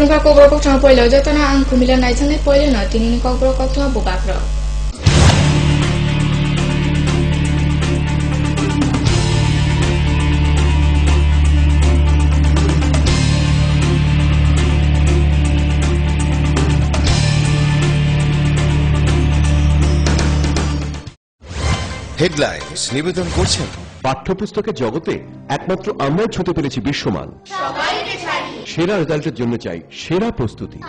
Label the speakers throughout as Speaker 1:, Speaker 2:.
Speaker 1: Tungka kobro kok tang poilo jatana ang kumilan nai changai poilo na tinini kobro kok tang bubakro.
Speaker 2: Headlines নিবেদন করছেন
Speaker 3: পাঠ্যপুস্তকের জগতে একমাত্র আমরাই ছুঁতে পেরেছি বিশ্বমান। সেরা রেজাল্টের জন্য চাই সেরা প্রস্তুতি।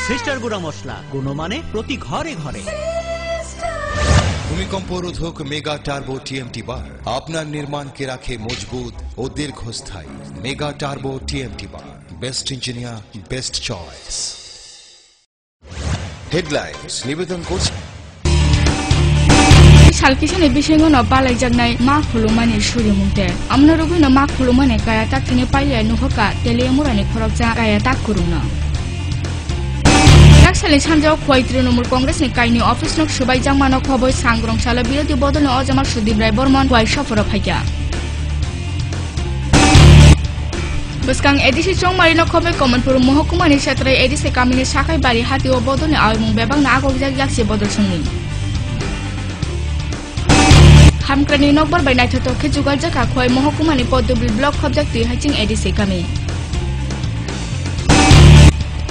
Speaker 4: সিস্টার গুঁড়া মশলা গুণমানে প্রতি ঘরে ঘরে।
Speaker 2: ভূমিকম্প রোধক মেগা টার্বো টিএমটি বার আপনার নির্মাণকে রাখে মজবুত ও দীর্ঘস্থায়ী। মেগা টার্বো টিএমটি বার, best engineer, best choice. Headlines নিবেদন করছেন
Speaker 1: salkisane bisengo no balai jagnai ma khulumani suri mungte amna rogu no ma khulumani kaya tak thine paile nuhoka telemurani khorokja kaya tak kuruna Naksali sanjao khoi Trinamool Congress ni kaini office nok subai jangmano khoboi sangrong sala birodi bodolni Ojamal Sudip Rai Bormon khoi safaro phaikya Buskang edisi chongmari no khobai Komonpur Mohokuma ni setrai edisi kamini sakai bari hati o bodolni awmung bebang na agogjak jakse bodol sungni Hamkrani nokbar by night to Kijugal Jaka Koi Mohokumani Poddubil block object hatching edisi kami.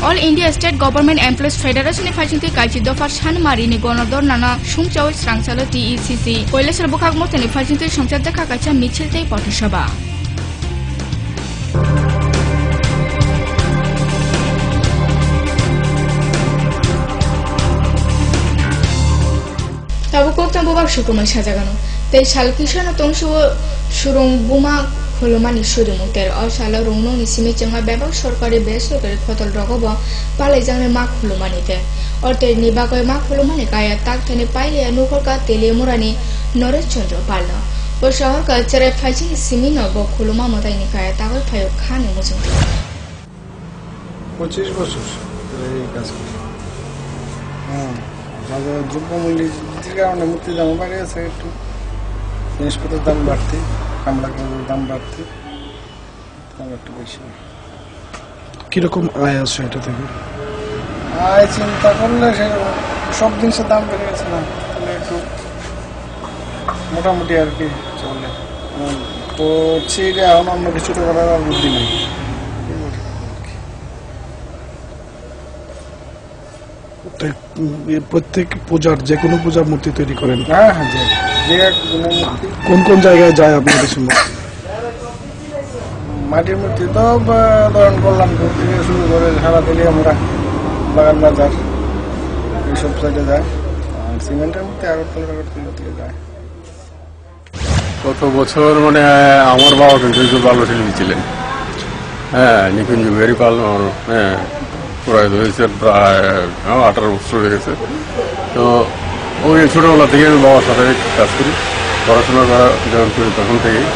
Speaker 1: All India State Government Employees Federation Fighting Kachi Dofar Shan Marini Gonador Nana Shumchao Strangsalo TECC Koilesar Bukak Motani Fighting Shomcha Jaka Kacha Mitchell Tay Potashaba. Tabu Kokta Bubak Shukumai Shajagano. They shall kishan tong shurung buma khulumani shuri muter or shala rungno ni simichanga bebak sorkari besorkari khotol rogobo palai jangne ma khulumani te or te nibakoi ma khulumani kaya tak thani paile anukor ka telemurani Noresh Chandra Palna or shahar ka chare phaichi simino bo khuluma motai ni kaya takoi phayo khane mujung
Speaker 5: 25 বছর এই কাজ করি বাজার দ্রব্যমূল্য বৃদ্ধির কারণে মুক্তির দাম বাড়ে গেছে একটু জিনিসপত্রের দাম বাড়তে কামলা কাজের দাম বাড়তে দাম একটু বেশি
Speaker 6: কিরকম আয় আছে এটা থেকে
Speaker 5: আয় চিন্তা করলে সব জিনিসের দাম বেড়ে গেছে না তাহলে একটু মোটামুটি আর কি চলে করছি এখন অন্য কিছু তো করার আর বুদ্ধি নেই
Speaker 6: প্রত্যেক পূজার যে কোনো পূজার মূর্তি তৈরি করেন
Speaker 5: হ্যাঁ হ্যাঁ যে মূর্তি
Speaker 6: কোন কোন জায়গায় যায় আপনাদের মূর্তি
Speaker 5: মাটির মূর্তি তো ধরুন কল্যাণ থেকে শুরু করে সারা দিলে আমরা বাগান বাজার এইসব সাইডে যায় সিমেন্টের মূর্তি আগরতলা থেকে যায়
Speaker 7: গত বছর মানে আমার বাবা কিন্তু ভালো শিল্পী ছিলেন হ্যাঁ নিকুঞ্জ ভেরি পাল হ্যাঁ প্রায় হয়েছে প্রায় 18 বছর হয়ে গেছে তো ওই ছোটোবেলা থেকে আমি বাবার সাথে কাজ করি পড়াশোনা করা যখন করি তখন থেকেই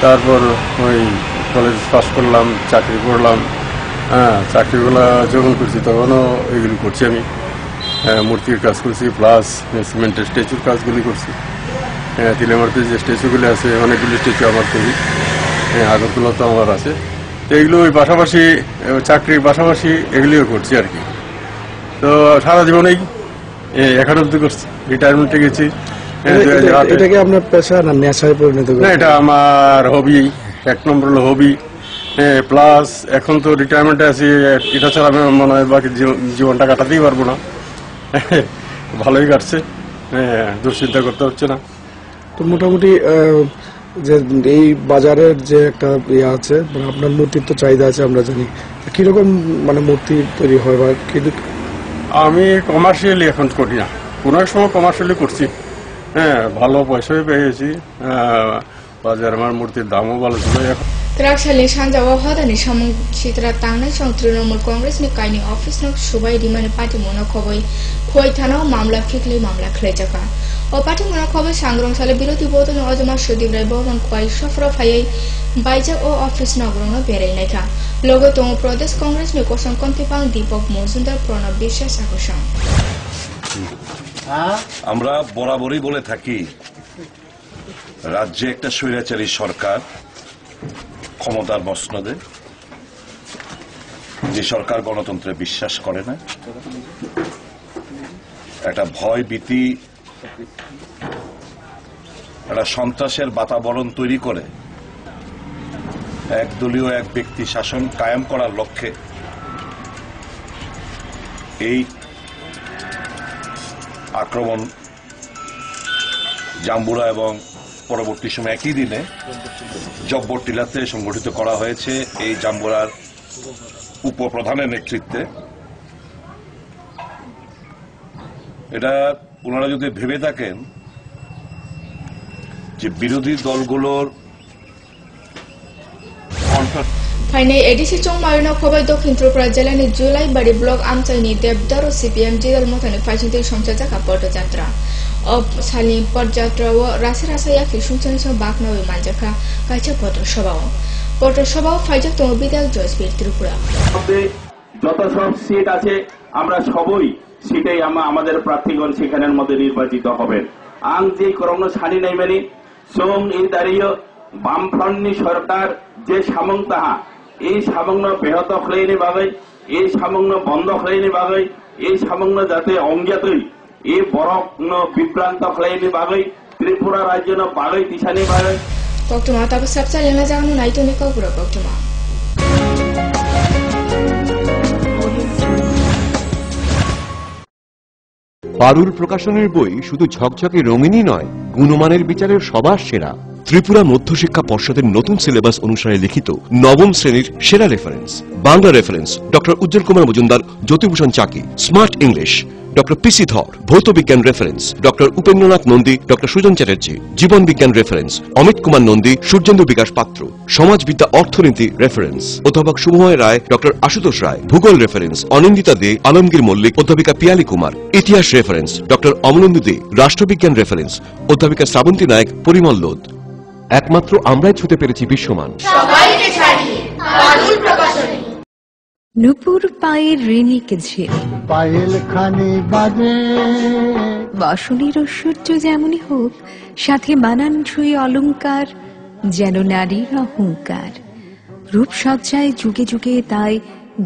Speaker 7: তারপর ওই কলেজ পাস করলাম চাকরি করলাম হ্যাঁ চাকরিগুলো যখন করছি তখনও এগুলি করছি আমি মূর্তির কাজ করছি প্লাস সিমেন্টের স্ট্যাচুর কাজগুলি করছি তিলেমারতে যে স্ট্যাচুগুলি আছে অনেকগুলি স্ট্যাচু আমার তৈরি আগরতলা তো আমার আছে তো এগুলো ওই পাশাপাশি চাকরির পাশাপাশি এগুলিও করছি আর কি তো সারা জীবনেই এখন অব্দি করছি রিটায়ারমেন্টে গেছি
Speaker 6: এটাকে আপনার পেশা না নেশায় পরিণত করেন
Speaker 7: না এটা আমার হবি এক নম্বর হলো হবি প্লাস এখন তো রিটায়ারমেন্টে আছি এটা ছাড়া আমি মনে হয় বাকি জীবনটা কাটাতেই পারবো না ভালোই কাটছে দুশ্চিন্তা করতে হচ্ছে না
Speaker 6: তো মোটামুটি যে এই বাজারের যে একটা ইয়ে আছে মানে আপনার মূর্তির তো চাহিদা আছে আমরা জানি কিরকম মানে মূর্তি তৈরি হয় বা
Speaker 7: আমি কমার্শিয়ালি এখন করি না কোনো এক সময় কমার্শিয়ালি করছি হ্যাঁ ভালো পয়সাও পেয়েছি বাজার আমার মূর্তির দামও ভালো ছিল এখন
Speaker 1: Traksali sanjawa hodani samung chitra tangnai chong Trinamool Congress ni kaini office nok subai dimani party mona khoboi khoi thanao mamla fikli mamla khlejaka o party mona khoboi sangrong sale birodi bodoni Ojamal Sudip Rai Bormon khoi safro phaiai baija o office nogrong no berai naika logo tong Pradesh Congress ni kosan kontipang Deepak Mojumdar Pranab Bishwas akosang
Speaker 8: আমরা বরাবরই বলে থাকি রাজ্যে একটা স্বৈরাচারী সরকার ক্ষমতার মসনদে যে সরকার গণতন্ত্রে বিশ্বাস করে না, একটা ভয় ভীতি, একটা সন্ত্রাসের বাতাবরণ তৈরি করে একদলীয় এক ব্যক্তি শাসন কায়েম করার লক্ষ্যে এই আক্রমণ জাম্বুরা এবং পরবর্তী সময় একই দিনে জব্বর টিলাতে সংগঠিত করা হয়েছে এই জাম্বুরার উপপ্রধানের নেতৃত্বে। এটা ওনারা যদি ভেবে থাকেন যে বিরোধী দলগুলোর
Speaker 1: फाइने एडिसि चंमारिनो खबाय दक्षिण त्रिपुरा जिल्लानि जुलाइबारि ब्लक आमचाइनि देबदार सिपिएम जिल्ला मथानि फाइसिंथि संसाजाखा पदयात्रा अब सालनि पदयात्रायाव रासे रासायाखि सुंसानि बागनावै मानजाखा कायचा पदसभाव फाइजाक दङ बिधायक जयश्री त्रिपुरा
Speaker 9: যত সব সিট আছে আমরা সবই সিটেই আমাদের প্রার্থীগণ সেখানের মধ্যে নির্বাচিত হবেন। আং যে করোনা সানি নাই মানে সং এই দাঁড়িয়ে বামফ্রন্টনি সরকার যে সামং তাহা এই সামগ্ন ব্যাহত হলেনি বাগৈ এই সামগ্ন বন্ধ হলেনি বাগৈ এই সামগ্ন যাতে অংজাতই এই বড় বিভ্রান্ত হলেনি বাগৈ ত্রিপুরা রাজ্য বাগৈ দিশানি বাগৈ
Speaker 1: কক্টমা তারপর সাবসা লেনা জাগানো নাইতনি কাউপুরা কক্টমা
Speaker 3: পারুল প্রকাশনের বই শুধু ঝকঝকে রঙিনই নয়, গুণমানের বিচারের সবার সেরা। ত্রিপুরা মধ্যশিক্ষা পর্ষদের নতুন সিলেবাস অনুসারে লিখিত নবম শ্রেণীর সেরা reference. Bangla reference doctor Ujjwal Kumar Majumdar, Jyotibhushan Chaki. Smart English doctor PC Dhar. ভৌত বিজ্ঞান reference doctor Upendranath Nandi, doctor Sujan Chatterjee. জীবন বিজ্ঞান রেফারেন্স অমিত কুমার নন্দী, সূর্যেন্দু বিকাশ পাত্র। সমাজবিদ্যা অর্থনীতি রেফারেন্স অধ্যাপক শুভময় রায়, ডক্টর আশুতোষ রায়। ভূগোল রেফারেন্স অনিন্দিতা দে, আলমগীর মল্লিক, অধ্যাপিকা পিয়ালি কুমার। ইতিহাস রেফারেন্স ডক্টর অমলেন্দু দে। রাষ্ট্রবিজ্ঞান রেফারেন্স অধ্যাপিকা শ্রাবন্তী নায়ক, পরিমল লোধ। একমাত্র আমরাই ছুতে পেরেছি বিশ্বমান।
Speaker 10: নুপুর পায়ের ঋণিকে ঝিল
Speaker 11: পায়েল খানি বাজে
Speaker 10: বাসুনির ঐশ্বর্য যেমনই হোক, সাথে মানানসই অলংকার যেন নারীর অহংকার। রূপসজ্জায় যুগে যুগে তাই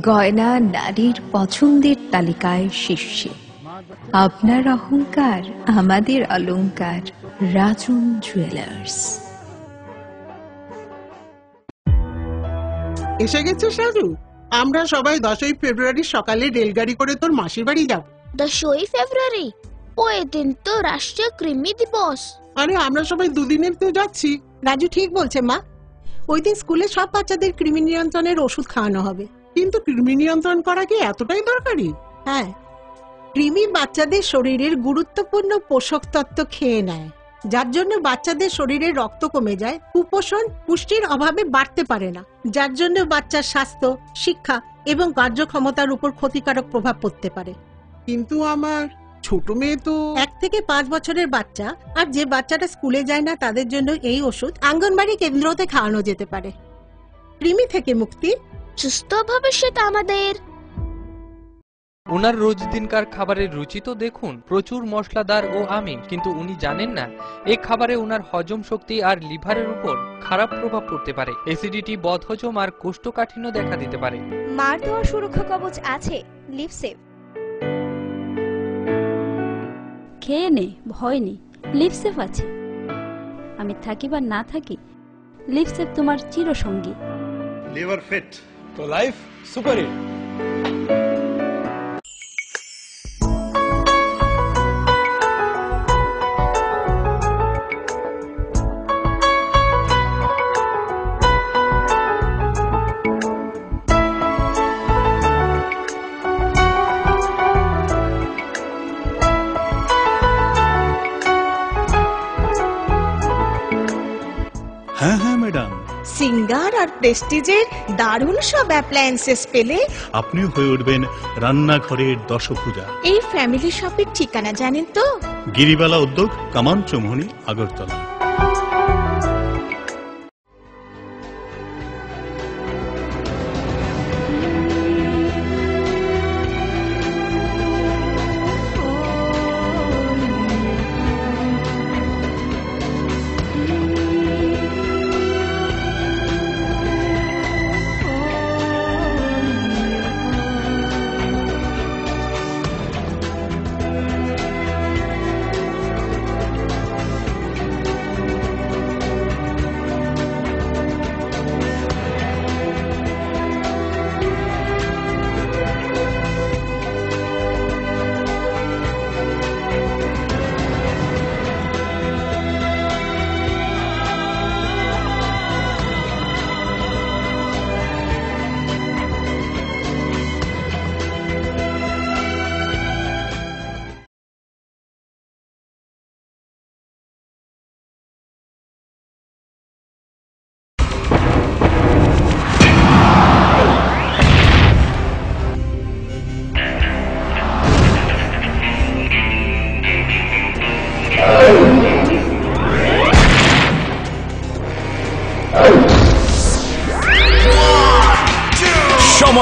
Speaker 10: গয়না নারীর পছন্দের তালিকায় শীর্ষে। আপনার অহংকার আমাদের অলংকার। রাজন জুয়েলার্স।
Speaker 12: এসে গেছে সাজু, আমরা সবাই 10ই ফেব্রুয়ারি সকালে রেলগাড়ি করে তোর মাসির বাড়ি যাব।
Speaker 13: 10ই ফেব্রুয়ারি? ওই দিন তো রাষ্ট্রীয় কৃমি দিবস।
Speaker 12: আরে আমরা সবাই দুদিনের তো যাচ্ছি।
Speaker 14: রাজু ঠিক বলছে মা, ওই দিন স্কুলে সব বাচ্চাদের কৃমি নিয়ন্ত্রণের ওষুধ খাওয়ানো হবে।
Speaker 12: কিন্তু কৃমি নিয়ন্ত্রণ করা কি এতটাই দরকারি?
Speaker 14: হ্যাঁ, কৃমি বাচ্চাদের শরীরের গুরুত্বপূর্ণ পোষক তত্ত্ব খেয়ে নেয়, যার জন্য বাচ্চাদের শরীরে রক্ত কমে যায়, কুপোষণ পুষ্টির অভাবে বাড়তে পারে না, যার জন্য বাচ্চার স্বাস্থ্য, শিক্ষা এবং কার্যক্ষমতার উপর ক্ষতিকারক প্রভাব পড়তে পারে।
Speaker 12: কিন্তু আমার ছোট মেয়ে তো
Speaker 14: 1 থেকে 5 বছরের বাচ্চা আর যে বাচ্চাটা স্কুলে যায় না তাদের জন্য এই ওষুধ আঙ্গনবাড়ি কেন্দ্রতে খাওয়ানো যেতে পারে। কৃমি থেকে মুক্তি,
Speaker 13: সুস্থ ভবিষ্যৎ আমাদের।
Speaker 15: ওনার রোজ দিনকার খাবারের রুচি তো দেখুন, প্রচুর মশলাদার ও আমিষ। কিন্তু উনি জানেন না এই খাবারে ওনার হজম শক্তি আর লিভারের উপর খারাপ প্রভাব পড়তে পারে। অ্যাসিডিটি, বদহজম আর কোষ্ঠকাঠিন্য দেখা দিতে পারে।
Speaker 16: মার দেওয়া সুরক্ষা কবচ আছে লিভসেভ।
Speaker 17: খেয়ে নে, ভয় নেই, লিভসেভ আছে। আমি থাকি বা না থাকি, লিভসেভ তোমার চিরসঙ্গী।
Speaker 18: লিভার ফিট তো লাইফ সুপার হিট।
Speaker 19: হ্যাঁ হ্যাঁ ম্যাডাম,
Speaker 20: সিঙ্গার আর প্রেস্টিজের দারুণ সব অ্যাপ্লায়েন্সেস পেলে
Speaker 19: আপনিও হয়ে উঠবেন রান্নাঘরের দশভুজা।
Speaker 20: এই ফ্যামিলি শপের ঠিকানা জানেন তো?
Speaker 19: গিরিবালা উদ্যোগ, কামান চৌমুহনী, আগরতলা।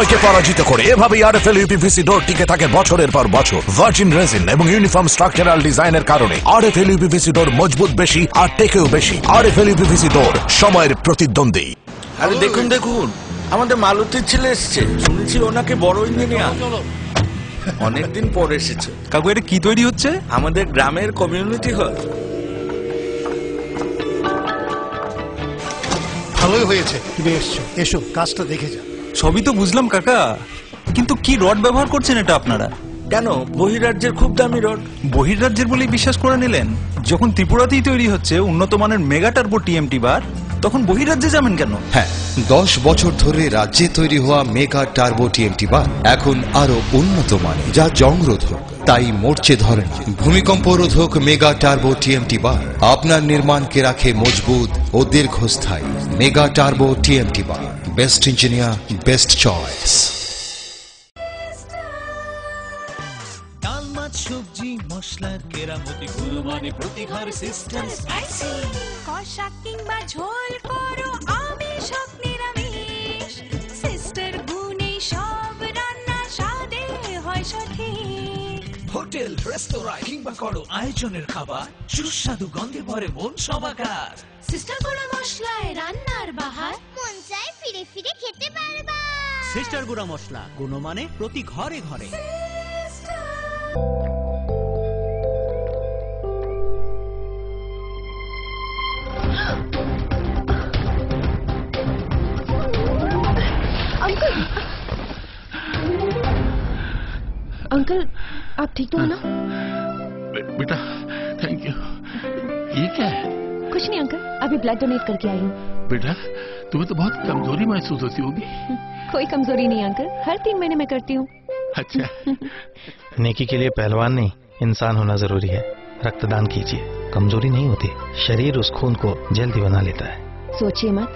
Speaker 21: সময়কে পরাজিত করে এভাবেই আরএফএল ইউপিভিসি ডোর টিকে থাকে বছরের পর বছর। ভার্জিন রেজিন এবং ইউনিফর্ম স্ট্রাকচারাল ডিজাইনের কারণে আরএফএল ইউপিভিসি ডোর মজবুত বেশি আর টেকেও বেশি। আরএফএল ইউপিভিসি ডোর সময়ের প্রতিদ্বন্দ্বী।
Speaker 22: আরে দেখুন দেখুন, আমাদের মালতীর ছেলে এসছে, শুনেছি ওনাকে বড় ইঞ্জিনিয়ার। অনেকদিন পর এসেছে।
Speaker 23: কাকু এটা কি তৈরি হচ্ছে?
Speaker 22: আমাদের গ্রামের কমিউনিটি হল।
Speaker 24: ভালোই হয়েছে তুমি এসছো, এসো কাজটা দেখে যা।
Speaker 23: সবই তো বুঝলাম কাকা, কিন্তু কি রড ব্যবহার করছেন এটা আপনারা?
Speaker 22: কেন, বহিরাজ্যের খুব দামি রড।
Speaker 23: বহিরাজ্যের বলেই বিশ্বাস করে নিলেন? যখন ত্রিপুরাতেই তৈরি হচ্ছে উন্নত মানের মেগা টার্বো টিএমটি বার, তখন বহিরাজ্যে যাবেন কেন?
Speaker 2: হ্যাঁ, 10 বছর ধরে রাজ্যে তৈরি হওয়া মেগা টার্বো টিএমটি বার এখন আরো উন্নত মানের, যা জংরোধক, তাই মরচে ধরে না। ভূমিকম্প রোধক মেগা টার্বো টিএমটি বার আপনার নির্মাণকে রাখে মজবুত ও দীর্ঘস্থায়ী। মেগা টার্বো টিএমটি বার, বেস্ট ইঞ্জিনিয়ার, বেস্ট চয়েস।
Speaker 25: ডাল মাছ সবজি মশলার কেরামতি গুণমানে প্রতি ঘর সিস্টেম স্পাইসি।
Speaker 26: কষা কিংবা ঝোল করো আমিষ হোক নিরামিষ, সিস্টার গুণে সব রান্না স্বাদে হয় সঠিক।
Speaker 25: হোটেল রেস্তোরাঁ কিংবা করো আয়োজনের খাবার, সুস্বাদু গন্ধে ভরে মন সবাকার।
Speaker 26: সিস্টার গুঁড়া মশলায় রান্নার বাহার,
Speaker 13: মন চায় ফিরে ফিরে খেতে পারবা।
Speaker 4: সিস্টার গুঁড়া মশলা, গুণমানে প্রতি ঘরে ঘরে।
Speaker 27: अंकल आप ठीक तो हो ना?
Speaker 28: बेटा थैंक यू। ये क्या है?
Speaker 27: कुछ नहीं अंकल, अभी ब्लड डोनेट करके आई हूँ।
Speaker 28: बेटा तुम्हें तो बहुत कमजोरी महसूस होती होगी।
Speaker 27: कोई कमजोरी नहीं अंकल, हर 3 महीने में करती हूँ।
Speaker 28: अच्छा।
Speaker 29: नेकी के लिए पहलवान नहीं इंसान होना जरूरी है। रक्तदान कीजिए, कमजोरी नहीं होती, शरीर उस खून को जल्दी बना लेता है।
Speaker 27: सोचिए मत,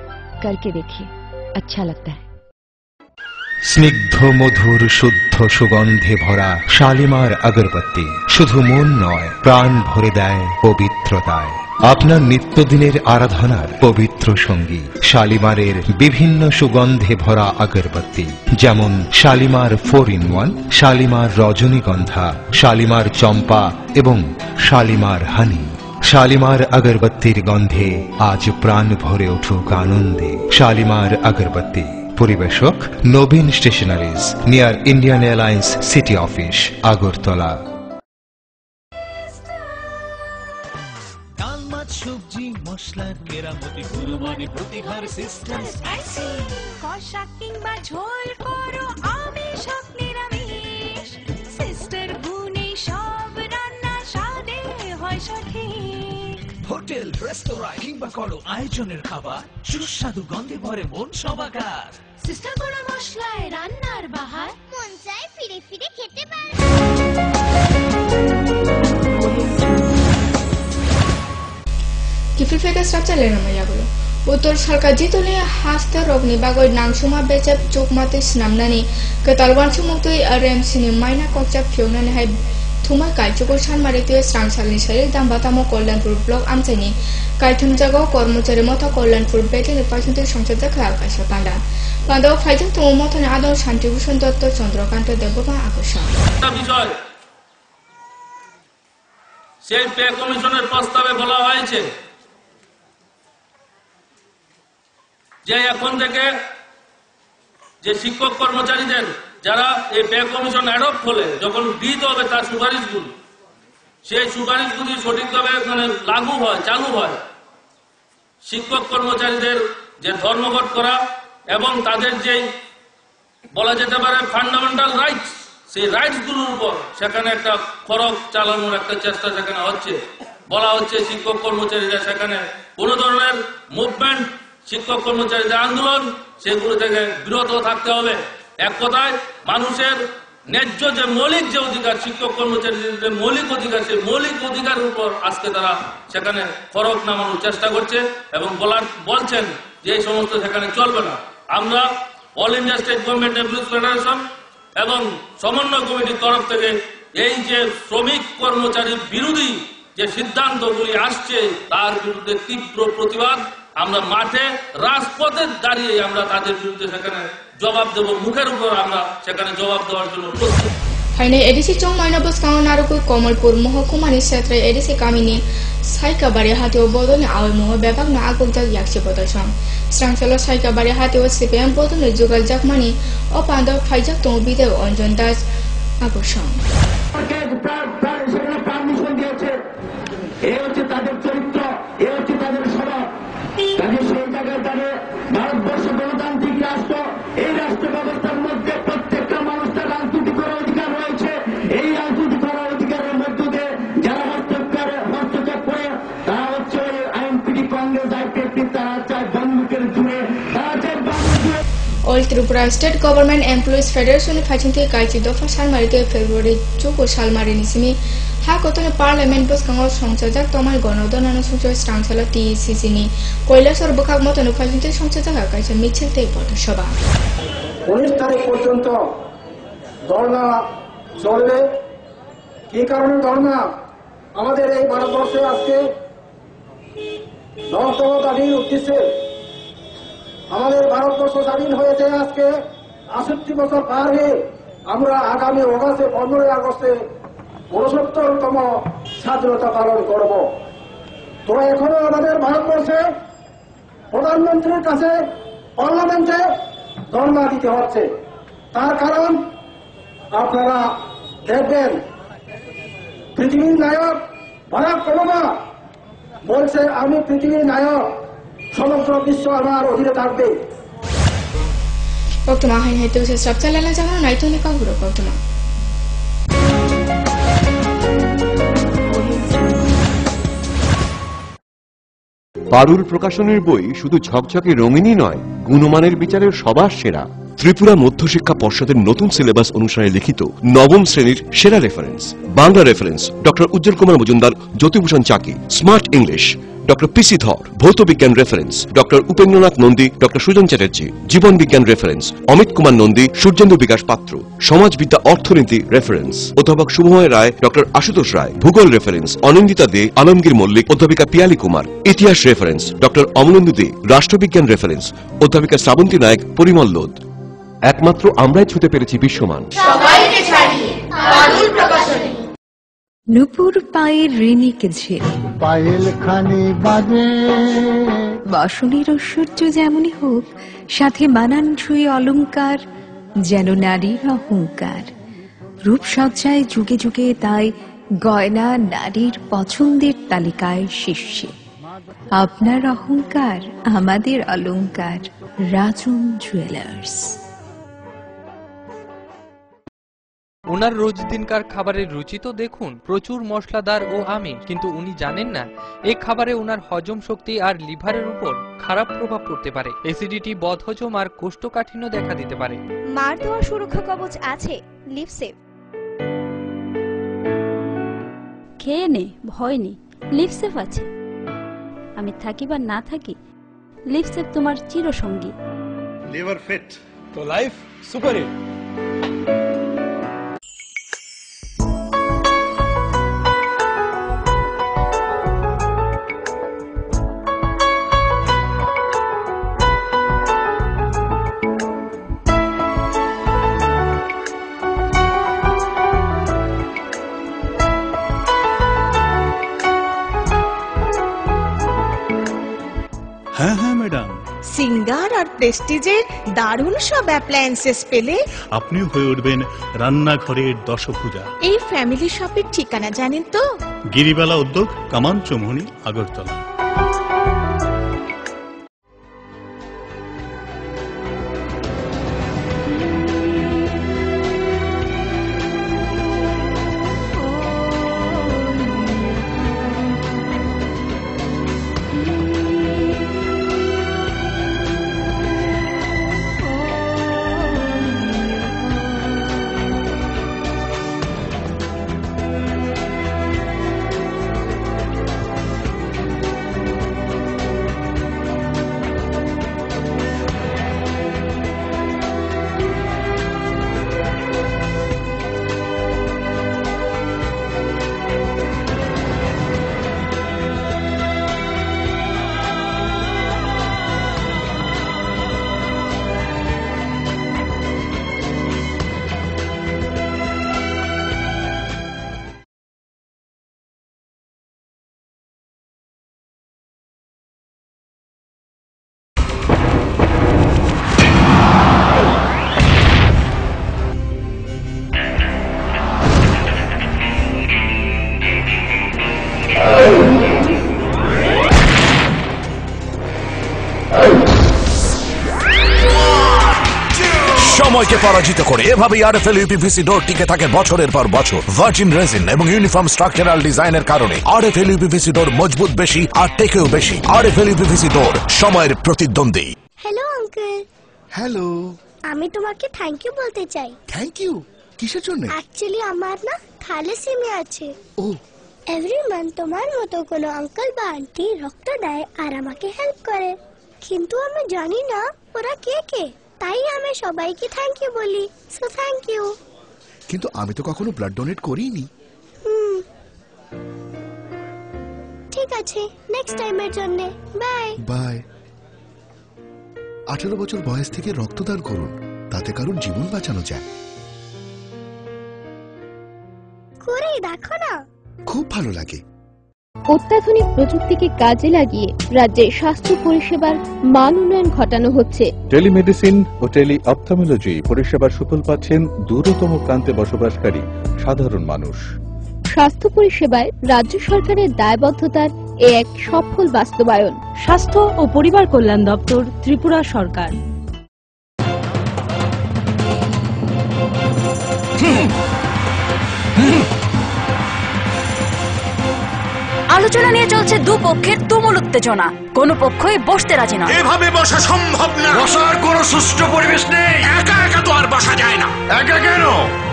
Speaker 27: करके देखिए, अच्छा लगता है।
Speaker 2: স্নিগ্ধ মধুর শুদ্ধ সুগন্ধে ভরা শালিমার আগরবাতি শুধু মন নয়, প্রাণ ভরে দেয় পবিত্রতায়। আপনার নিত্যদিনের আরাধনার পবিত্র সঙ্গী শালিমারের বিভিন্ন সুগন্ধে ভরা আগরবাতি, যেমন শালিমার 4-in-1, শালিমার রজনীগন্ধা, শালিমার চম্পা এবং শালিমার হানি। শালিমার আগরবাতির গন্ধে আজ প্রাণ ভরে উঠুক আনন্দে। শালিমার আগরবাতি। পরিবেশক Nabin stationeries, near Indian Airlines city office, Agartala.
Speaker 25: ডাল মাছ সবজি মশলার কেরামতি গুণমানে প্রতি ঘর সিস্টেম স্পাইসি।
Speaker 26: কষা কিংবা ঝোল করো আমিষ হোক নিরামিষ, সিস্টার গুণে সব রান্না স্বাদে হয় সঠিক।
Speaker 25: হোটেল রেস্তোরাঁ কিংবা করো আয়োজনের খাবার, সুস্বাদু গন্ধে ভরে মন সবাকার।
Speaker 26: সিস্টার গুঁড়া মশলায় রান্নার বাহার,
Speaker 13: মন চায় ফিরে ফিরে খেতে পারবা।
Speaker 1: Kififega stracciale na mayagulo. Utor salka jitole hasta rogni bagoi nangsuma becap chukmate snamnani ketalwan sumutui RMC ni maina kokchap phionani hai thuma kaijoko sanmarite strangsalni sare dambatamo kollanpur block amchani kaithum jago kormochari motho kollanpur betini paisante সংসদে খেয়ালকাশা পান্ডা পান্ডা ফাইজন তুম মতনে আদৌ শান্তিভূষণ দত্ত চন্দ্রকান্ত দেববা আকর্ষণ
Speaker 30: বিষয় সেই pay কমিশনের প্রস্তাবে বলা হয়েছে যে এখন থেকে যে শিক্ষক কর্মচারীদের যারা এই পে কমিশন অ্যাডপ্ট হলে যখন দিতে হবে তার সুপারিশগুলো, সেই সুপারিশগুলি সঠিকভাবে লাগু হয়, চালু হয়, শিক্ষক কর্মচারীদের যে ধর্মঘট করা এবং তাদের যে বলা যেতে পারে ফান্ডামেন্টাল রাইটস, সেই রাইটসগুলোর উপর সেখানে একটা খরচ চালানোর একটা চেষ্টা সেখানে হচ্ছে। বলা হচ্ছে শিক্ষক কর্মচারীরা সেখানে কোন ধরনের মুভমেন্ট, শিক্ষক কর্মচারীদের আন্দোলন, সেগুলো থেকে বিরত থাকতে হবে। এক কথায় মানুষের ন্যায্য যে মৌলিক যে অধিকার, শিক্ষক কর্মচারীদের মৌলিক অধিকার, সেই মৌলিক অধিকারের উপর আজকে তারা সেখানে ফরক নামানোর চেষ্টা করছে এবং বলছেন যে এই সমস্ত সেখানে চলবে না। আমরা all India state government employees federation এবং সমন্বয় কমিটির তরফ থেকে এই যে শ্রমিক কর্মচারী বিরোধী যে সিদ্ধান্তগুলি আসছে তার বিরুদ্ধে তীব্র প্রতিবাদ আমরা মাঠে রাজপথে দাঁড়িয়ে আমরা তাদের বিরুদ্ধে সেখানে জবাব দেবো, মুখের উপর আমরা সেখানে জবাব দেওয়ার জন্য প্রস্তুত।
Speaker 1: Haine edisi chong maina bus kang naruku Komalpur Mohokumani Setre edisi kamini Saikabari hati o bodoni awe mo bebak na agukta yakshi bodasham. Strangselo Saikabari hati o CPM bodoni jugal jakmani o pando phaijak tong bide onjon das agosham.
Speaker 3: এই হচ্ছে তাদের চরিত্র, এই হচ্ছে তাদের স্বভাব। কাজে সেই জায়গায় তাদের ভারতবর্ষ গণতান্ত্রিক রাষ্ট্র, এই রাষ্ট্র ব্যবস্থার মধ্যে প্রত্যেকটা মানুষের রাজনীতি করার অধিকার রয়েছে। এই রাজনীতি করার অধিকারের মধ্য দিয়ে যারা হস্তক্ষেপ করে তারা হচ্ছে আইএনপিডি, কংগ্রেস, আইপিএফটি, তারা চায় বন্দুকের জুড়ে, তারা চায় বাংলা জুড়ে।
Speaker 1: All Tripura State Government Employees Federation Phachinte Kaiti Dofa Salmarite February Chuko Salmari Nisimi Ha Kotone Parliament Bus Kangor Songchajak Tomal Gonodonano Sungcho Strangsala TCC ni Koilasor Bukak Motone Phachinte Songchajak Kaise Michel Te Poto Shoba
Speaker 3: 19 তারিখ পর্যন্ত ধর্ণা চলবে। কি কারণে ধর্ণা? আমাদের এই ভারতবর্ষে আজকে 9তম দাবির উদ্দেশ্যে আমাদের ভারতবর্ষ স্বাধীন হয়েছে আজকে 68 বছর পার হয়ে আমরা আগামী অগাস্টে 15 আগস্টে 69তম স্বাধীনতা পালন করব। তো এখনো আমাদের ভারতবর্ষে প্রধানমন্ত্রীর কাছে পার্লামেন্টে ধর্ণা দিতে হচ্ছে। তার কারণ আপনারা দেখবেন পৃথিবীর নায়ক বারাক ওবামা বলছে আমি পৃথিবীর নায়ক, সমগ্র বিশ্ব আমার অধীনে থাকবে।
Speaker 1: Oktuma hain hete use strapchalala jagano naitoni ka guro oktuma
Speaker 5: পারুল প্রকাশনের বই শুধু ঝকঝকে রঙিনই নয়, গুণমানের বিচারের সবার সেরা। ত্রিপুরা মধ্যশিক্ষা পর্ষদের নতুন সিলেবাস অনুসারে লিখিত নবম শ্রেণীর সেরা reference. Bangla reference doctor Ujjwal Kumar Majumdar, Jyotibhushan Chaki. Smart English doctor PC Dhar. ভৌত বিজ্ঞান reference doctor Upendranath Nandi, doctor Sujan Chatterjee. জীবন বিজ্ঞান রেফারেন্স অমিত কুমার নন্দী, সূর্যেন্দু বিকাশ পাত্র। সমাজবিদ্যা অর্থনীতি রেফারেন্স অধ্যাপক শুভময় রায়, ডক্টর আশুতোষ রায়। ভূগোল রেফারেন্স অনিন্দিতা দে, আলমগীর মল্লিক, অধ্যাপিকা পিয়ালি কুমার। ইতিহাস রেফারেন্স ডক্টর অমলেন্দু দে। রাষ্ট্রবিজ্ঞান রেফারেন্স অধ্যাপিকা শ্রাবন্তী নায়ক, পরিমল লোদ। একমাত্র আমরাই ছুতে পেরেছি বিশ্বমান।
Speaker 26: সবাইকে ছাড়িয়ে পারুল প্রকাশনী।
Speaker 6: নুপুর পায়ের রেণিকে ঝেড়ে
Speaker 24: পায়েল খানি বাজে,
Speaker 6: বাসনের ঐশ্বর্য যেমনই হোক, সাথে মানানসই অলংকার, যেন নারীর অহংকার। রূপসজ্জায় যুগে যুগে তাই গয়না নারীর পছন্দের তালিকায় শীর্ষে। আপনার অহংকার আমাদের অলংকার। রাজন জুয়েলার্স।
Speaker 15: ওনার রোজ দিনকার খাবারের রুচি তো দেখুন, প্রচুর মশলাদার ও আমিষ, কিন্তু উনি জানেন না এই খাবারে ওনার হজম শক্তি আর লিভারের উপর খারাপ প্রভাব পড়তে পারে। অ্যাসিডিটি, বদহজম আর কোষ্ঠকাঠিন্য দেখা দিতে পারে।
Speaker 16: মার দেওয়া সুরক্ষা কবচ আছে লিভসেভ।
Speaker 17: খেয়ে নে, ভয় নেই, লিভসেভ আছে। আমি থাকি বা না থাকি, লিভসেভ তোমার চিরসঙ্গী।
Speaker 18: লিভার ফিট তো লাইফ সুপার হিট।
Speaker 19: হ্যাঁ হ্যাঁ ম্যাডাম,
Speaker 20: সিঙ্গার আর প্রেস্টিজের দারুণ সব অ্যাপ্লায়েন্সেস পেলে
Speaker 19: আপনিও হয়ে উঠবেন রান্নাঘরের দশভুজা।
Speaker 20: এই ফ্যামিলি শপের ঠিকানা জানেন তো?
Speaker 19: গিরিবালা উদ্যোগ, কামান চৌমুহনী, আগরতলা।
Speaker 7: সময়কে পরাজিত করে এভাবেই আরএফএল ইউপিভিসি ডোর টিকে থাকে বছরের পর বছর। ভার্জিন রেজিন এবং ইউনিফর্ম স্ট্রাকচারাল ডিজাইনের কারণে আরএফএল ইউপিভিসি ডোর মজবুত বেশি আর টেকেও বেশি। আরএফএল ইউপিভিসি ডোর সময়ের প্রতিদ্বন্দ্বী।
Speaker 8: Hello uncle.
Speaker 9: হ্যালো।
Speaker 8: আমি তোমাকে থ্যাংক ইউ বলতে চাই।
Speaker 9: থ্যাংক ইউ কিসের জন্য?
Speaker 8: অ্যাকচুয়ালি আমার না থ্যালাসেমিয়া আছে।
Speaker 9: ও।
Speaker 8: এভরি মান্থ তোমার মতো কোনো আঙ্কেল বা আন্টি রক্ত দেয় আর আমাকে হেল্প করে, কিন্তু আমি জানি না ওরা কে কে, তাই আমি সবাইকে থ্যাংক ইউ বলি। So thank you.
Speaker 9: কিন্তু আমি তো কখনো ব্লাড ডোনেট করিনি।
Speaker 8: ঠিক আছে, নেক্সট টাইমের জন্য বাই।
Speaker 9: বাই। 18 বছর বয়স থেকে রক্তদান করুন, তাতে কারোর জীবন বাঁচানো যায়।
Speaker 8: করে দেখো না,
Speaker 9: খুব ভালো লাগে।
Speaker 27: অত্যাধুনিক প্রযুক্তিকে কাজে লাগিয়ে রাজ্যে স্বাস্থ্য পরিষেবার মান উন্নয়ন ঘটানো হচ্ছে।
Speaker 10: টেলিমেডিসিন ও টেলি অপথলমোলজি পরিষেবার সুফল পাচ্ছেন দূরতম প্রান্তে বসবাসকারী সাধারণ মানুষ।
Speaker 27: স্বাস্থ্য পরিষেবায় রাজ্য সরকারের দায়বদ্ধতার এক সফল বাস্তবায়ন।
Speaker 11: স্বাস্থ্য ও পরিবার কল্যাণ দপ্তর, ত্রিপুরা সরকার।
Speaker 12: আলোচনা নিয়ে চলছে দুপক্ষের তুমুল উত্তেজনা, কোনো পক্ষই বসতে রাজি নয়।
Speaker 7: এভাবে বসা সম্ভব না। বসার কোনো সুষ্ঠু পরিবেশ নেই। একা একা তো আর বসা যায় না। একা কেন,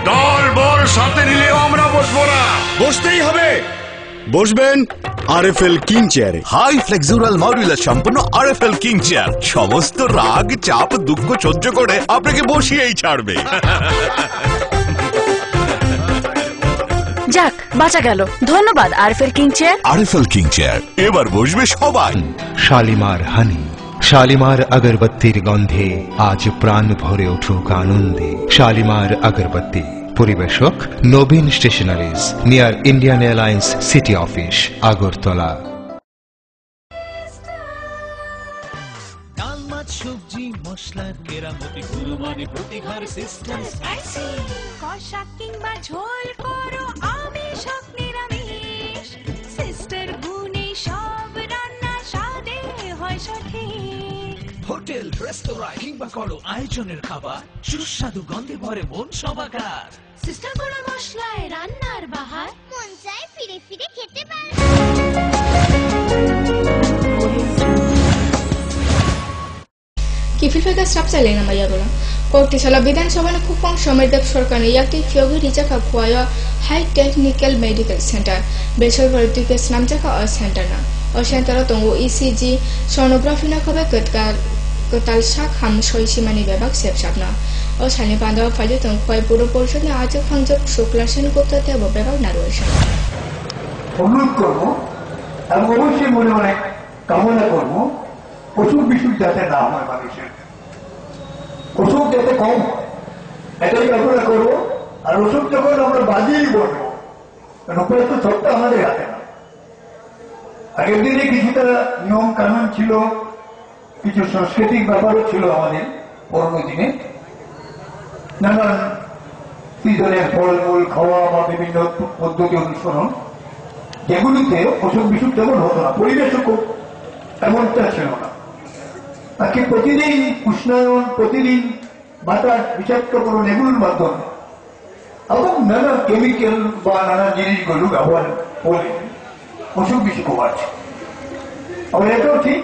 Speaker 7: দল বল সাথে নিলেও আমরা বসবো না।
Speaker 14: বসতেই হবে। বসবেন আরএফএল কিং চেয়ারে।
Speaker 7: হাই ফ্লেক্সুরাল মডুলার সম্পন্ন আরএফএল কিং চেয়ার সমস্ত রাগ চাপ দুঃখ সহ্য করে আপনাকে বসিয়েই ছাড়বে।
Speaker 12: যাক, বাঁচা গেল। ধন্যবাদ RFL king chair.
Speaker 7: RFL king chair, এবার বসবে সবাই।
Speaker 2: শালিমার হানি, শালিমার আগরবত্তির গন্ধে আজ প্রাণ ভরে উঠুক আনন্দে। শালিমার আগরবত্তি, পরিবেশক Nabin stationeries, near Indian Airlines city office, Agartala.
Speaker 25: ডাল মাছ সবজি মশলার কেরামতি গুণমানে প্রতিঘর সিস্টেম।
Speaker 21: কষা কিংবা ঝোল করো আমিষ হোক নিরামিষ, সিস্টার গুণে সব রান্না স্বাদে হয় সঠিক।
Speaker 25: হোটেল রেস্তোরাঁ কিংবা করো আয়োজনের খাবার, সুস্বাদু গন্ধে ভরে মন সবাকার।
Speaker 21: সিস্টার গুঁড়ো মশলায় রান্নার বাহার,
Speaker 8: মন চায় ফিরে ফিরে খেতে পারে।
Speaker 1: Kifilfega strapsele na mayagola. Kortisala বিধানসভার খুপং সমীরদেব সরকারের একটি ফিয়োগি রিজাকা খুয়ায় হাই টেকনিক্যাল মেডিকেল সেন্টার বেসরকারি তুকে স্নামজাকা ও সেন্টার না ও সেন্টার তঙ্গু ইসিজি সোনোগ্রাফি না খবে কতাল শাক হাম সইসীমানি বিভাগ সেবসাবনা ও সানি পান্ডা ফাইজে তঙ্গু কয় পুরো পরিষদে আজ ফাংজক শুক্লা সেনগুপ্ত দেব বিভাগ না রয়েছে।
Speaker 3: অনুরোধ করবো এবং অবশ্যই মনে মনে কামনা করবো অসুখ বিসুখ যাতে না হয়, মানুষের অসুখ যাতে কম হয়, এটাই কামনা করবো। আর ওষুধ যখন আমরা বাজিয়েই বলবো, উপায় তো সবটা আমাদের হাতে না। আগের দিনে কিছুটা নিয়ম কানুন ছিল, কিছু সাংস্কৃতিক ব্যাপারও ছিল আমাদের পুরনো দিনে। নানান সিজনের ফলমূল খাওয়া বা বিভিন্ন পদ্ধতি অনুসরণ, যেগুলিতে অসুখ বিসুখ যেমন হতো না, পরিবেশও খুব এমনটা ছিল না। তাকে প্রতিদিন উষ্ণায়ন, প্রতিদিন বাতাস বিষাক্তকরণ এগুলোর মাধ্যমে এবং নানা কেমিক্যাল বা নানা জিনিসগুলো ব্যবহার করে অসুখ বিসুখ বাড়ছে। আবার এটাও ঠিক,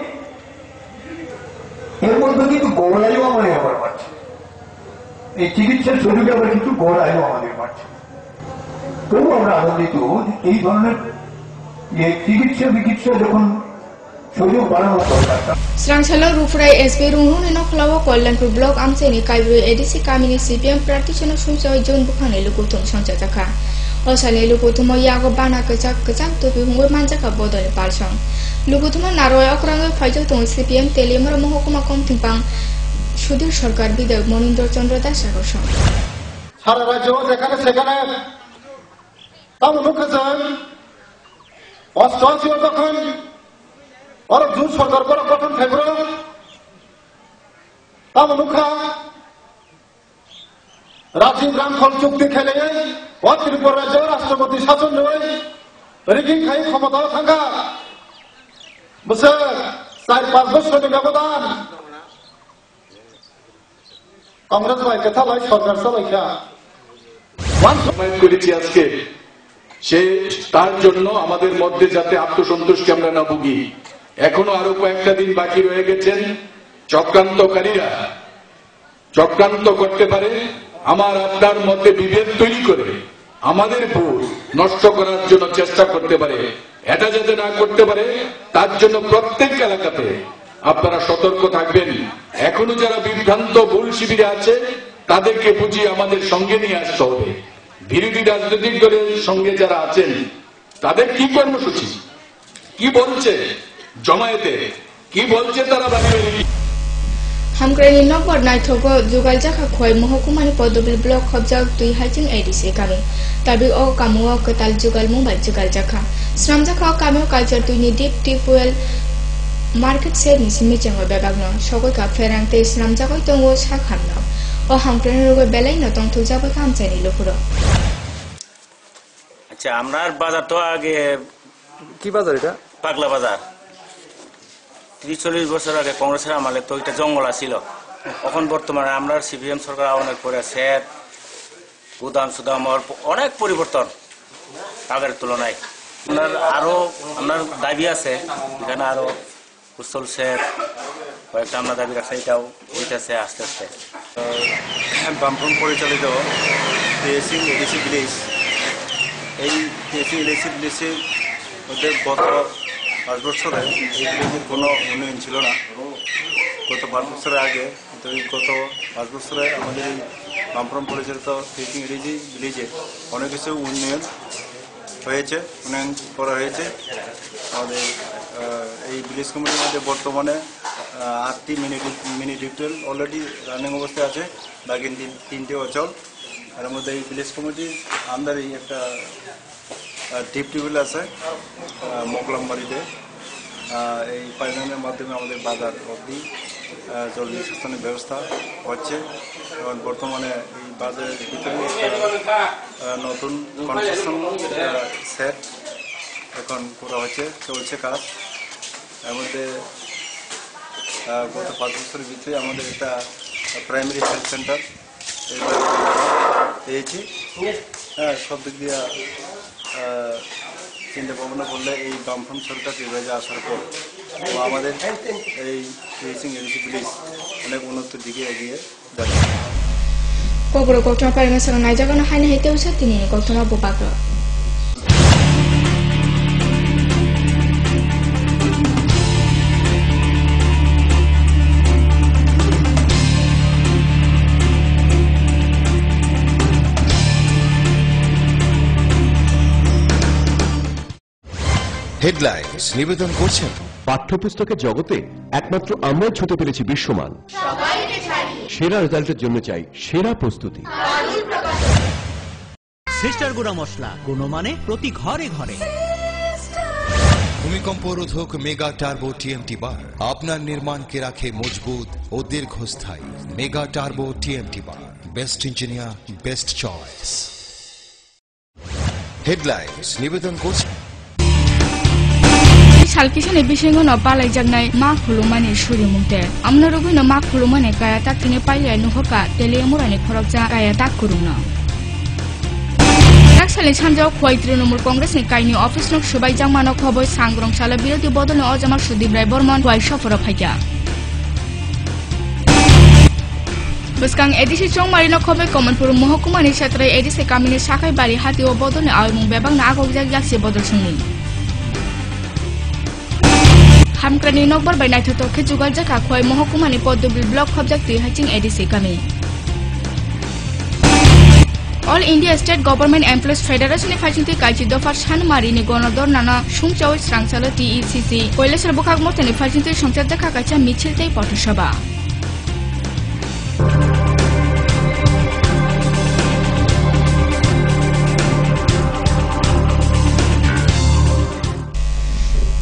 Speaker 3: এর মধ্যে কিন্তু গৌড়ায়ু আমাদের ব্যবহার বাড়ছে। এই চিকিৎসার সুযোগে আবার কিছু গৌড়ায়ু আমাদের বাড়ছে। তবু আমরা আনন্দিত এই ধরনের যে চিকিৎসা যখন সুযোগ বাড়ানো দরকার।
Speaker 1: Srangshala Rufrai SB Runun in Oklawa Kollanpur Block Amseni Kaibu EDC Kamini CPM practitioner Sumsa John Bukhane Lukutum Sanchataka. Osale Lukutumo Yago Bana Kachak Kachak to be Manjaka Bodol Palsong. Lukutuma Naroya Kranga Fajatum CPM Telemar Mohokuma Komtimpang Shudir Sharkar Bida Monitor Chandra Dasakoshan.
Speaker 22: Harajo, the kind of second Tamukasan was Tonsil Bakan. और जो सरकार को गठन फेब्रो तब मुखा राजीव गांधी फल चुक्ति खेले और त्रिपुरा राज्य राष्ट्रपति शासन रहे रिगिंग खाई क्षमता थांगा बस 4-5 वर्ष के व्यवधान কংগ্রেস ভাইকে থালাই সরকার চালাইখা
Speaker 4: সময় করেছি আজকে সে তার জন্য আমাদের মধ্যে যাতে আত্মসন্তুষ্টি আমরা না ভুগি। এখনো আরো কয়েকটা দিন বাকি রয়ে গেছেন। চক্রান্তকারীরা চক্রান্ত করতে পারে, আমার আপনার মধ্যে বিভেদ তৈরি করে আমাদের ভোট নষ্ট করার জন্য চেষ্টা করতে পারে। এটা যাতে না করতে পারে তার জন্য প্রত্যেক এলাকাতে আপনারা সতর্ক থাকবেন। এখনো যারা বিভ্রান্ত ভুল শিবিরে আছে তাদেরকে বুঝিয়ে আমাদের সঙ্গে নিয়ে আসতে হবে। বিরোধী রাজনৈতিক দলের সঙ্গে যারা আছেন তাদের কি কর্মসূচি, কি বলছে জমায়েতে, কি বলছে তারা বাড়ি
Speaker 1: হামক্রাইনি নগর নাইথগো जुगाल जाखा खय महकुमानि पदबिल ब्लक खबजाक दुई हाइजिं एडिसे कामी ताबि ओ कामुआ कताल जुगाल Mumbai जुगाल जाखा स्राम जाखा कामिओ culture दुइनि dip टिपुएल market set नि सिमिचेंग बेबागनो सगयका फेरांते स्राम जाखय दंगो साखामनो ओ हामक्राइनि रगय बेलाइनो दंथु जाबाय कामचाइनि लुकुरो।
Speaker 5: আচ্ছা আমরার বাজার তো আগে
Speaker 18: কি বাজার এটা?
Speaker 5: পাগলা বাজার। 30-40 বছর আগে কংগ্রেসের আমলে তো এটা জঙ্গল ছিল। এখন বর্তমানে আমরা সিপিএম সরকার আওয়ানোর পরে সেট গুদাম সুদাম অনেক পরিবর্তন আগের তুলনায়। আপনার দাবি আছে এখানে আরো উচ্চল সেট কয়েকটা আমরা দাবি রাখছি, এটাও হইতেছে আস্তে আস্তে।
Speaker 18: বামফ্রন্ট পরিচালিত টিএসি এডিসি ভিলেজ, এই টিএসি এডিসি ভিলেজের মধ্যে গত 5 বছরে এই ভিলেজের কোনো উন্নয়ন ছিল না। গত 5 বছরের আগে কিন্তু গত 5 বছরে আমাদের এই বামফ্রন্ট পরিচালিত টিএসি এডিসি ভিলেজে অনেক কিছু উন্নয়ন হয়েছে, উন্নয়ন করা হয়েছে। আমাদের এই ভিলেজ কমিটির মধ্যে বর্তমানে 8টি মিনি ডিপটেল অলরেডি রানিং অবস্থায় আছে, বাকি 3টে অচল। এর মধ্যে এই ভিলেজ কমিটির আন্ডারে একটা ডিপ টিউবওয়েল আছে মোগলামবাড়িতে। এই পাইপলাইনের মাধ্যমে আমাদের বাজার অবধি জল নিষ্কাশনের ব্যবস্থা হচ্ছে। এবং বর্তমানে এই বাজারের ভিতরে নতুন কনস্ট্রাকশন সেট এখন করা হচ্ছে, চলছে কাজ। এর মধ্যে গত 5 বছরের ভিতরে আমাদের একটা প্রাইমারি হেলথ সেন্টার পেয়েছি। হ্যাঁ, সব দিক দিয়ে চিন্তা ভাবনা করলে এই বামফ্রন্ট সরকার বিভাগে আসার পর আমাদের এই টিএসি এডিসি ভিলেজ অনেক উন্নতির দিকে এগিয়ে যাচ্ছে।
Speaker 1: কবর গৌতমা পারিমেশন নাইজাগানো হাইনা হেতে উসা তিনি গৌতমা বোপাগ্র
Speaker 2: হেডলাইন্স নিবেদন করছেন
Speaker 6: পাঠ্যপুস্তকের জগতে একমাত্র আমরাই ছুটে পেরেছি বিশ্বমান। সেরা রেজাল্টের জন্য চাই সেরা প্রস্তুতি।
Speaker 25: সিস্টার গুঁড়া মশলা গুণমানে প্রতি ঘরে ঘরে।
Speaker 2: ভূমিকম্প রোধক মেগা টার্বো টিএমটি বার আপনার নির্মাণকে রাখে মজবুত ও দীর্ঘস্থায়ী। মেগা টার্বো টিএমটি বার, best engineer, best choice. Headlines নিবেদন করছেন
Speaker 1: salkisane bisengo no palai jagnai ma khulumani suri mungte amna rogui no ma khulumani kaya takine pailai no hoka telemurani khorokja kaya tak kuruna Naksali sanjao khoi Trinamool Congress ni kaini office nok subai jangmano khoboi sangrong sala birodi bodone Ojamar Sudip Rai Bormon khoi soforo phaikya Buskang edisi chongmari no khoboi Komonpur Mohkumani Shatrai edisi kamini sakai bari hati o bodone aimung bebang na agogjak jaksi bodol sungni Hamkrani nokbar by night to Kijugal Jaka Khoi Mohkumani Poddubil Block Object Haching Edisi Kami All India State Government Employees Federation Fighting Kachi Dofar Shan Marini Gonodor Nana Shumchao Strangsalo TECC Koilesar Bukak Motani Fighting Shomcha Kacha Michel Tay Potoshaba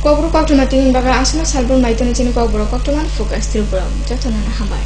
Speaker 1: Kobro Koktoman tingin bakal asuna salbun maitone chini kobro Koktoman focus Tripura jatona na habai